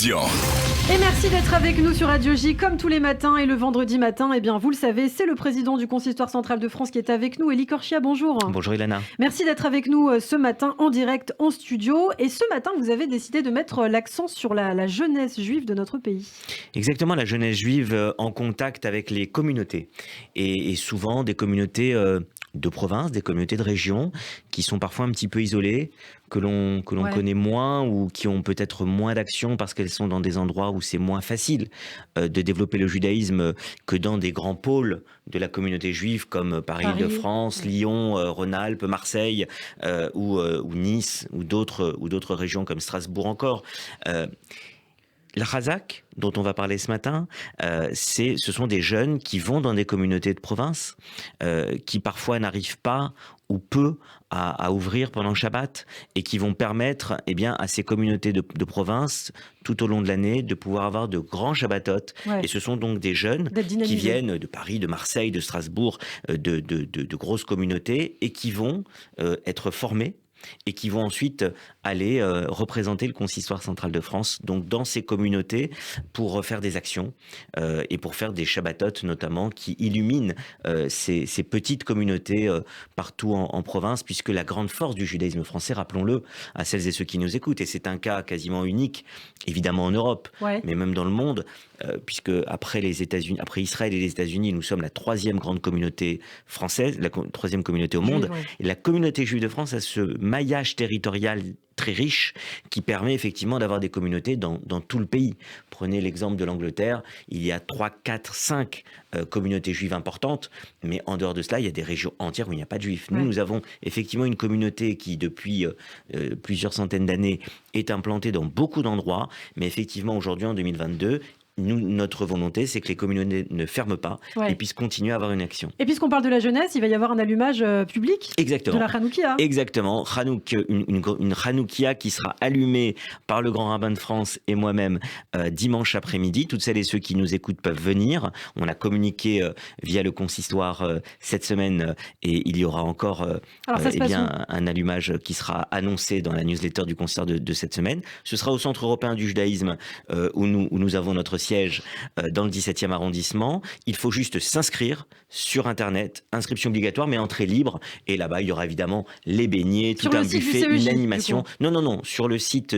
Et merci d'être avec nous sur Radio J comme tous les matins et le vendredi matin. Eh bien, vous le savez, c'est le président du Consistoire central de France qui est avec nous. Élie Corchia, bonjour. Bonjour Ilana. Merci d'être avec nous ce matin en direct en studio. Et ce matin, vous avez décidé de mettre l'accent sur la jeunesse juive de notre pays. Exactement, la jeunesse juive en contact avec les communautés. Et souvent des communautés de province, des communautés de région qui sont parfois un petit peu isolées, que l'on connaît moins ou qui ont peut-être moins d'action parce qu'elles sont dans des endroits où c'est moins facile de développer le judaïsme que dans des grands pôles de la communauté juive comme Paris-Île-de-France, Lyon, Rhône-Alpes, Marseille ou Nice ou d'autres régions comme Strasbourg encore. La Chazak, dont on va parler ce matin, ce sont des jeunes qui vont dans des communautés de province, qui parfois n'arrivent pas ou peu à ouvrir pendant le Shabbat et qui vont permettre à ces communautés de province tout au long de l'année de pouvoir avoir de grands Shabbatot. Ouais. Et ce sont donc des jeunes qui viennent de Paris, de Marseille, de Strasbourg, de grosses communautés et qui vont être formés et qui vont ensuite aller représenter le Consistoire central de France, donc dans ces communautés, pour faire des actions et pour faire des Shabbatot notamment, qui illuminent ces petites communautés partout en province, puisque la grande force du judaïsme français, rappelons-le à celles et ceux qui nous écoutent, et c'est un cas quasiment unique, évidemment en Europe, mais même dans le monde, puisque après les États-Unis, après Israël et les États-Unis, nous sommes la troisième grande communauté française, la troisième communauté au monde, et la communauté juive de France a ce maillage territorial très riche qui permet effectivement d'avoir des communautés dans tout le pays. Prenez l'exemple de l'Angleterre, il y a 3, 4, 5 communautés juives importantes, mais en dehors de cela, il y a des régions entières où il n'y a pas de juifs. Nous avons effectivement une communauté qui, depuis plusieurs centaines d'années, est implantée dans beaucoup d'endroits, mais effectivement, aujourd'hui, en 2022, notre volonté, c'est que les communautés ne ferment pas et puissent continuer à avoir une action. Et puisqu'on parle de la jeunesse, il va y avoir un allumage public de la Hanoukia. Exactement, une Hanoukia qui sera allumée par le grand rabbin de France et moi-même dimanche après-midi. Toutes celles et ceux qui nous écoutent peuvent venir. On a communiqué via le consistoire cette semaine et il y aura encore un allumage qui sera annoncé dans la newsletter du consistoire de cette semaine. Ce sera au Centre européen du judaïsme où nous avons notre siège dans le 17e arrondissement. Il faut juste s'inscrire sur Internet, inscription obligatoire, mais entrée libre. Et là-bas, il y aura évidemment les beignets, tout un buffet, une animation. Non, sur le site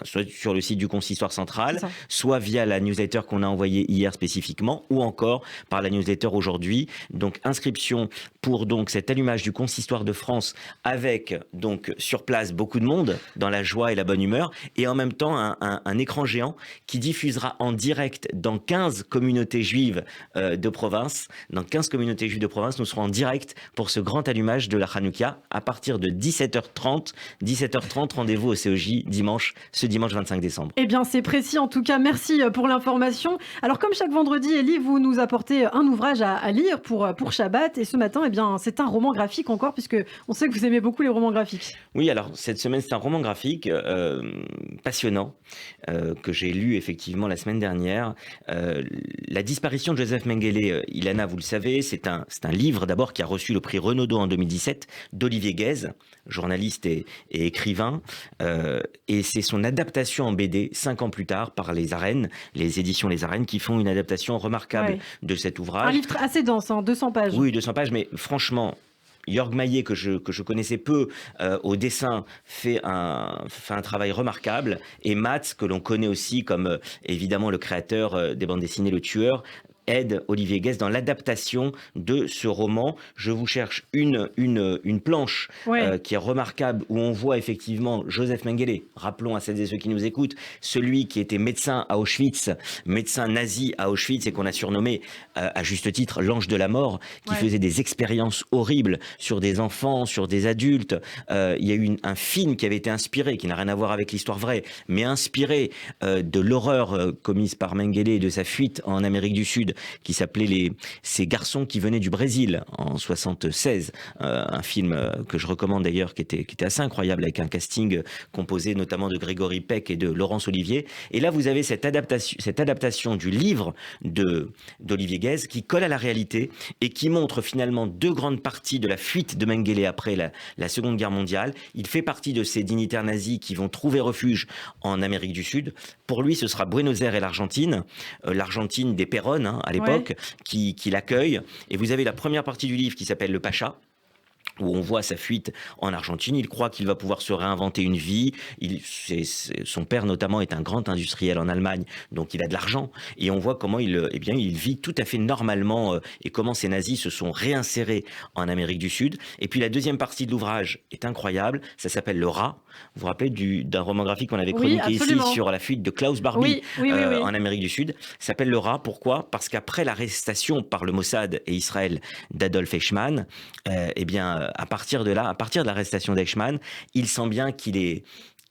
soit sur le site du Consistoire central, soit via la newsletter qu'on a envoyée hier spécifiquement, ou encore par la newsletter aujourd'hui. Donc, inscription pour donc cet allumage du Consistoire de France avec donc sur place beaucoup de monde dans la joie et la bonne humeur, et en même temps un écran géant qui diffusera en direct dans 15 communautés juives de province. Dans 15 communautés juives de province, nous serons en direct pour ce grand allumage de la Hanoukia à partir de 17h30. 17h30, rendez-vous au COJ ce dimanche 25 décembre. Eh bien, c'est précis en tout cas. Merci pour l'information. Alors, comme chaque vendredi, Élie, vous nous apportez un ouvrage à lire pour Shabbat. Et ce matin, c'est un roman graphique encore, puisque on sait que vous aimez beaucoup les romans graphiques. Oui, alors cette semaine, c'est un roman graphique passionnant que j'ai lu effectivement la semaine dernière. La disparition de Joseph Mengele, Ilana, vous le savez, c'est un livre d'abord qui a reçu le prix Renaudot en 2017 d'Olivier Guèze, journaliste et écrivain, et c'est son adaptation en BD 5 ans plus tard par les Arènes, les éditions Les Arènes, qui font une adaptation remarquable de cet ouvrage. Un livre assez dense, 200 pages. Oui, 200 pages, mais franchement, Jörg Maillet, que je connaissais peu au dessin, fait un travail remarquable. Et Mats, que l'on connaît aussi comme évidemment le créateur des bandes dessinées Le Tueur, aide Olivier Guèze dans l'adaptation de ce roman. Je vous cherche une planche qui est remarquable, où on voit effectivement Joseph Mengele, rappelons à celles et ceux qui nous écoutent, celui qui était médecin à Auschwitz, médecin nazi à Auschwitz et qu'on a surnommé à juste titre l'ange de la mort, qui faisait des expériences horribles sur des enfants, sur des adultes. Il y a eu un film qui avait été inspiré, qui n'a rien à voir avec l'histoire vraie, mais inspiré de l'horreur commise par Mengele et de sa fuite en Amérique du Sud Sud, qui s'appelait Ces garçons qui venaient du Brésil en 76, un film que je recommande d'ailleurs, qui était assez incroyable, avec un casting composé notamment de Grégory Peck et de Laurence Olivier. Et là, vous avez cette adaptation du livre d'Olivier Guèze qui colle à la réalité et qui montre finalement deux grandes parties de la fuite de Mengele après la Seconde Guerre mondiale. Il fait partie de ces dignitaires nazis qui vont trouver refuge en Amérique du Sud. Pour lui, ce sera Buenos Aires et l'Argentine des Perón à l'époque, qui l'accueille. Et vous avez la première partie du livre qui s'appelle Le Pacha, où on voit sa fuite en Argentine. Il croit qu'il va pouvoir se réinventer une vie. Son père, notamment, est un grand industriel en Allemagne, donc il a de l'argent. Et on voit comment il vit tout à fait normalement et comment ces nazis se sont réinsérés en Amérique du Sud. Et puis la deuxième partie de l'ouvrage est incroyable. Ça s'appelle Le Rat. Vous vous rappelez d'un roman graphique qu'on avait chroniqué ici sur la fuite de Klaus Barbie en Amérique du Sud. Ça s'appelle Le Rat. Pourquoi ? Parce qu'après l'arrestation par le Mossad et Israël d'Adolf Eichmann, à partir de l'arrestation d'Eichmann, il sent bien qu'il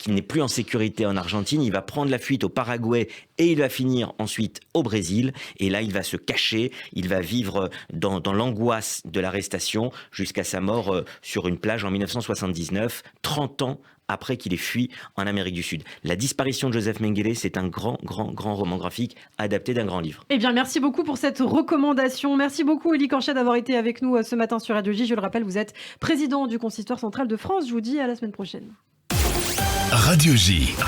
n'est plus en sécurité en Argentine. Il va prendre la fuite au Paraguay et il va finir ensuite au Brésil. Et là, il va se cacher. Il va vivre dans l'angoisse de l'arrestation jusqu'à sa mort sur une plage en 1979, 30 ans après qu'il ait fui en Amérique du Sud. La disparition de Joseph Mengele, c'est un grand roman graphique adapté d'un grand livre. Eh bien, merci beaucoup pour cette recommandation. Merci beaucoup, Élie Corchet, d'avoir été avec nous ce matin sur Radio J. Je le rappelle, vous êtes président du Consistoire central de France. Je vous dis à la semaine prochaine. Radio J.